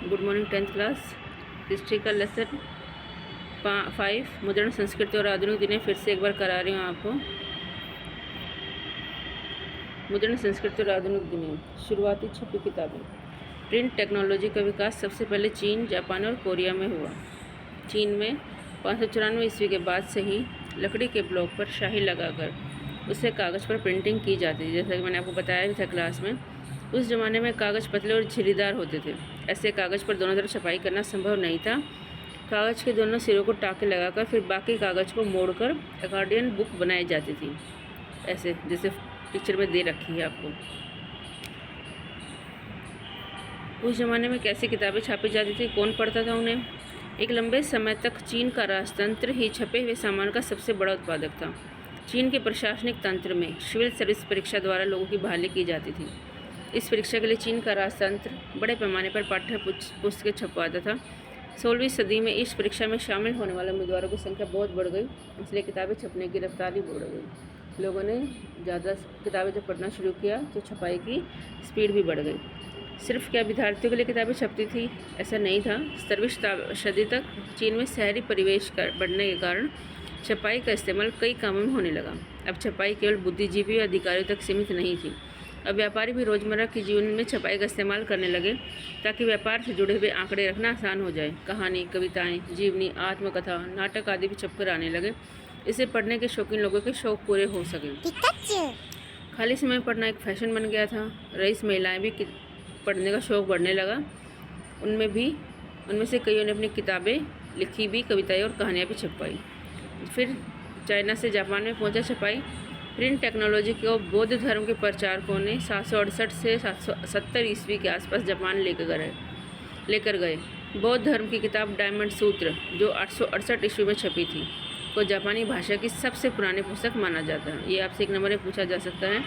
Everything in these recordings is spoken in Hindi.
Good morning 10th class. History का लेसन 5 मुद्रण संस्कृति और आधुनिक दुनिया फिर से एक बार करा रही हूँ आपको। मुद्रण संस्कृति और आधुनिक दुनिया, शुरुआती छपी किताबें। प्रिंट टेक्नोलॉजी का विकास सबसे पहले चीन, जापान और कोरिया में हुआ। चीन में 594 ईस्वी के बाद से ही लकड़ी के ब्लॉक पर स्याही लगाकर उससे कागज़ पर प्रिंटिंग की जाती थी। जैसा कि मैंने आपको बताया भी था क्लास में, उस ज़माने में कागज़ पतले और झिरीदार होते थे। ऐसे कागज़ पर दोनों तरफ छपाई करना संभव नहीं था। कागज़ के दोनों सिरों को टाँके लगाकर फिर बाकी कागज़ को मोड़कर अकॉर्डियन बुक बनाई जाती थी, ऐसे जैसे पिक्चर में दे रखी है आपको। उस ज़माने में कैसी किताबें छापी जाती थी, कौन पढ़ता था उन्हें? एक लंबे समय तक चीन का राजतंत्र ही छपे हुए सामान का सबसे बड़ा उत्पादक था। चीन के प्रशासनिक तंत्र में सिविल सर्विस परीक्षा द्वारा लोगों की बहाली की जाती थी। इस परीक्षा के लिए चीन का राजतंत्र बड़े पैमाने पर पाठ्य पुस्तकें छपवाता था। 16वीं सदी में इस परीक्षा में शामिल होने वाले उम्मीदवारों की संख्या बहुत बढ़ गई, इसलिए किताबें छपने की रफ्तार भी बढ़ गई। लोगों ने ज़्यादा किताबें जब पढ़ना शुरू किया तो छपाई की स्पीड भी बढ़ गई। सिर्फ क्या विद्यार्थियों के लिए किताबें छपती थी, ऐसा नहीं था। 17वीं सदी तक चीन में शहरी परिवेश बढ़ने के कारण छपाई का इस्तेमाल कई कामों में होने लगा। अब छपाई केवल बुद्धिजीवी या अधिकारियों तक सीमित नहीं थी। अब व्यापारी भी रोज़मर्रा के जीवन में छपाई का इस्तेमाल करने लगे ताकि व्यापार से जुड़े हुए आंकड़े रखना आसान हो जाए। कहानी, कविताएं, जीवनी, आत्मकथा, नाटक आदि भी छपकर आने लगे। इसे पढ़ने के शौकीन लोगों के शौक पूरे हो सके। खाली समय में पढ़ना एक फैशन बन गया था। रईस महिलाएं भी पढ़ने का शौक़ बढ़ने लगा। उनमें से कईयों ने अपनी किताबें लिखी भी, कविताएं और कहानियाँ भी छपवाई। फिर चाइना से जापान में पहुंचा छपाई। प्रिंट टेक्नोलॉजी को बौद्ध धर्म के प्रचारकों ने 768 से 770 ईस्वी के आसपास जापान लेकर गए। बौद्ध धर्म की किताब डायमंड सूत्र, जो 868 ईस्वी में छपी थी, को जापानी भाषा की सबसे पुरानी पुस्तक माना जाता है। ये आपसे एक नंबर में पूछा जा सकता है।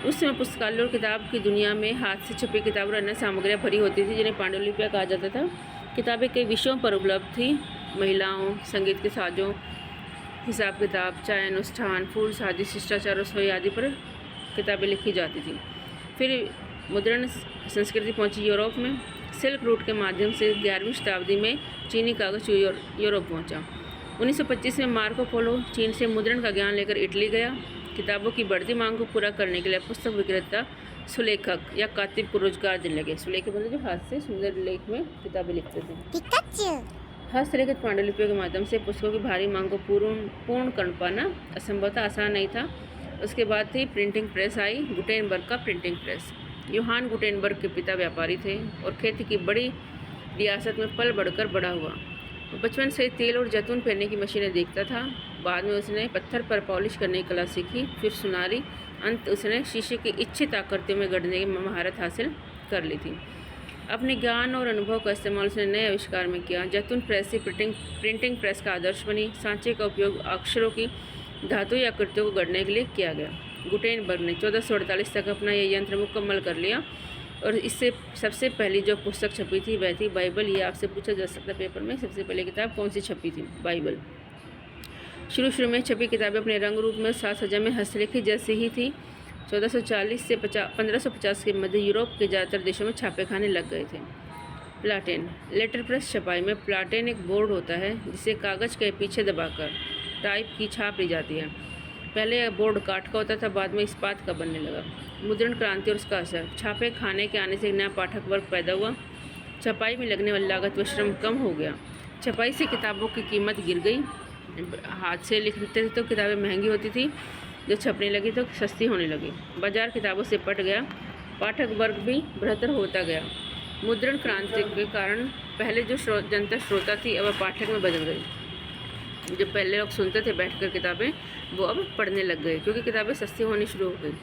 उस समय पुस्तकालय और किताब की दुनिया में हाथ से छपी किताब और अन्य सामग्रियाँ भरी होती थी, जिन्हें पांडुलिपियाँ कहा जाता था। किताबें कई विषयों पर उपलब्ध थी। महिलाओं, संगीत के साजों, हिसाब किताब, चाय अनुष्ठान, फूल शादी, शिष्टाचार, रसोई आदि पर किताबें लिखी जाती थी। फिर मुद्रण संस्कृति पहुंची यूरोप में। सिल्क रूट के माध्यम से 11वीं शताब्दी में चीनी कागज यूरोप पहुंचा। 1925 में मार्को पोलो चीन से मुद्रण का ज्ञान लेकर इटली गया। किताबों की बढ़ती मांग को पूरा करने के लिए पुस्तक विक्रेता, सुलेखक या कातिब को रोजगार देने लगे। सुलेखक मतलब जो हाथ से सुंदर लेख में किताबें लिखते थे। हस्तलिखित पांडुलिपियों के माध्यम से पुस्तकों की भारी मांग को पूर्ण कर पाना असंभवतः आसान नहीं था। उसके बाद थी प्रिंटिंग प्रेस आई, गुटेनबर्ग का प्रिंटिंग प्रेस। योहान गुटेनबर्ग के पिता व्यापारी थे और खेती की बड़ी रियासत में पल बढ़कर बड़ा हुआ। बचपन से तेल और जैतून पहनने की मशीनें देखता था। बाद में उसने पत्थर पर पॉलिश करने की कला सीखी, फिर सुनारी, अंत उसने शीशे की इच्छित आकृतियों में गढ़ने की महारत हासिल कर ली थी। अपने ज्ञान और अनुभव का इस्तेमाल उसने नए आविष्कार में किया। जैतून प्रेस से प्रिंटिंग प्रेस का आदर्श बनी। सांचे का उपयोग अक्षरों की धातु या आकृतियों को गढ़ने के लिए किया गया। गुटेनबर्ग ने 1448 तक अपना यह यंत्र मुकम्मल कर लिया और इससे सबसे पहली जो पुस्तक छपी थी वह थी बाइबल। ये आपसे पूछा जा सकता है पेपर में, सबसे पहले किताब कौन सी छपी थी? बाइबल। शुरू में छपी किताबें अपने रंग रूप में साज सज्जा में हस्तलिखित जैसी ही थी। 1440 से 1550 के मध्य यूरोप के ज़्यादातर देशों में छापे खाने लग गए थे। प्लाटेन। लेटर प्रेस छपाई में प्लाटेन एक बोर्ड होता है जिसे कागज़ के पीछे दबाकर टाइप की छाप ली जाती है। पहले बोर्ड काठ का होता था, बाद में इस्पात का बनने लगा। मुद्रण क्रांति और उसका असर। छापे खाने के आने से एक नया पाठक वर्ग पैदा हुआ। छपाई में लगने वाली लागत व श्रम कम हो गया। छपाई से किताबों की कीमत गिर गई। हाथ से लिखते थे तो किताबें महंगी होती थी, जो छपने लगी तो सस्ती होने लगी। बाजार किताबों से पट गया। पाठक वर्ग भी बेहतर होता गया। मुद्रण क्रांति के कारण पहले जो जनता श्रोता थी अब पाठक में बदल गई। जो पहले लोग सुनते थे बैठकर किताबें, वो अब पढ़ने लग गए क्योंकि किताबें सस्ती होनी शुरू हो गई।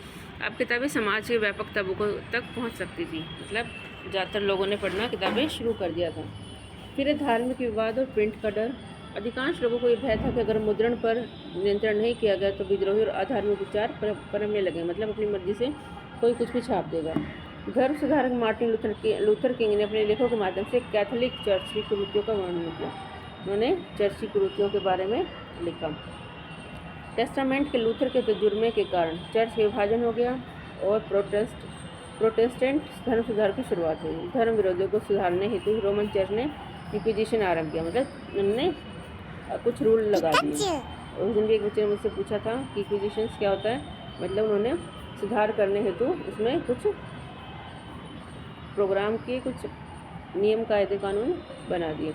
अब किताबें समाज के व्यापक तबकों तक पहुंच सकती थी, मतलब ज़्यादातर लोगों ने पढ़ना किताबें शुरू कर दिया था। फिर धार्मिक विवाद और प्रिंट का डर। अधिकांश लोगों को ये भय था कि अगर मुद्रण पर नियंत्रण नहीं किया गया तो विद्रोही और अधार्मिक विचार पनपने लगे, मतलब अपनी मर्जी से कोई कुछ भी छाप देगा। धर्म सुधारक मार्टिन लूथर किंग ने अपने लेखों के माध्यम से कैथोलिक चर्च की कुरीतियों का वर्णन किया। उन्होंने चर्च की कुरीतियों के बारे में लिखा। टेस्टामेंट के लूथर के तजुर्बे के कारण चर्च विभाजन हो गया और प्रोटेस्टेंट प्रोटेस्टेंट धर्म सुधार की शुरुआत हुई। धर्म विरोधियों को सुधारने हेतु रोमन चर्च ने इंक्विजिशन आरंभ किया, मतलब उन्होंने कुछ रूल लगा दिए। उस दिन भी एक बच्चे ने मुझसे पूछा था कि इंक्विजिशन क्या होता है, मतलब उन्होंने सुधार करने हेतु उसमें कुछ प्रोग्राम किए, कुछ नियम कायदे कानून बना दिए।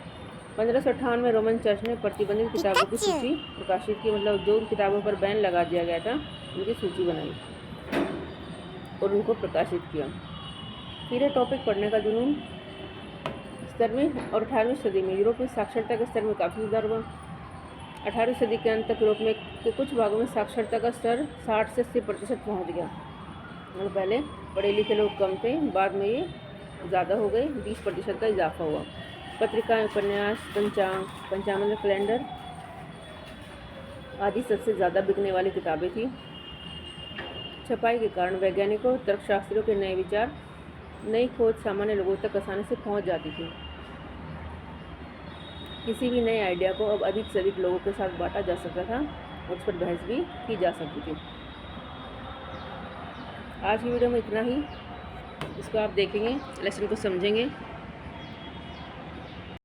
1558 में रोमन चर्च ने प्रतिबंधित किताबों की सूची प्रकाशित की, मतलब जो किताबों पर बैन लगा दिया गया था उनकी सूची बनाई और उनको प्रकाशित किया। फिर टॉपिक पढ़ने का जुनून। 17वीं और 18वीं सदी में यूरोप में साक्षरता के स्तर में काफ़ी सुधार हुआ। 18वीं सदी के अंत तक यूरोप में के कुछ भागों में साक्षरता का स्तर 60 से 80% पहुँच गया। और पहले पढ़े लिखे लोग कम थे, बाद में ये ज़्यादा हो गए, 20% का इजाफा हुआ। पत्रिकाएं, उपन्यास, पंचांग, कैलेंडर आदि सबसे ज़्यादा बिकने वाली किताबें थी। छपाई के कारण वैज्ञानिकों, तर्कशास्त्रियों के नए विचार, नई खोज सामान्य लोगों तक आसानी से पहुंच जाती थी। किसी भी नए आइडिया को अब अधिक से अधिक लोगों के साथ बांटा जा सकता था और उस पर बहस भी की जा सकती थी। आज की वीडियो में इतना ही। इसको आप देखेंगे, लेसन को समझेंगे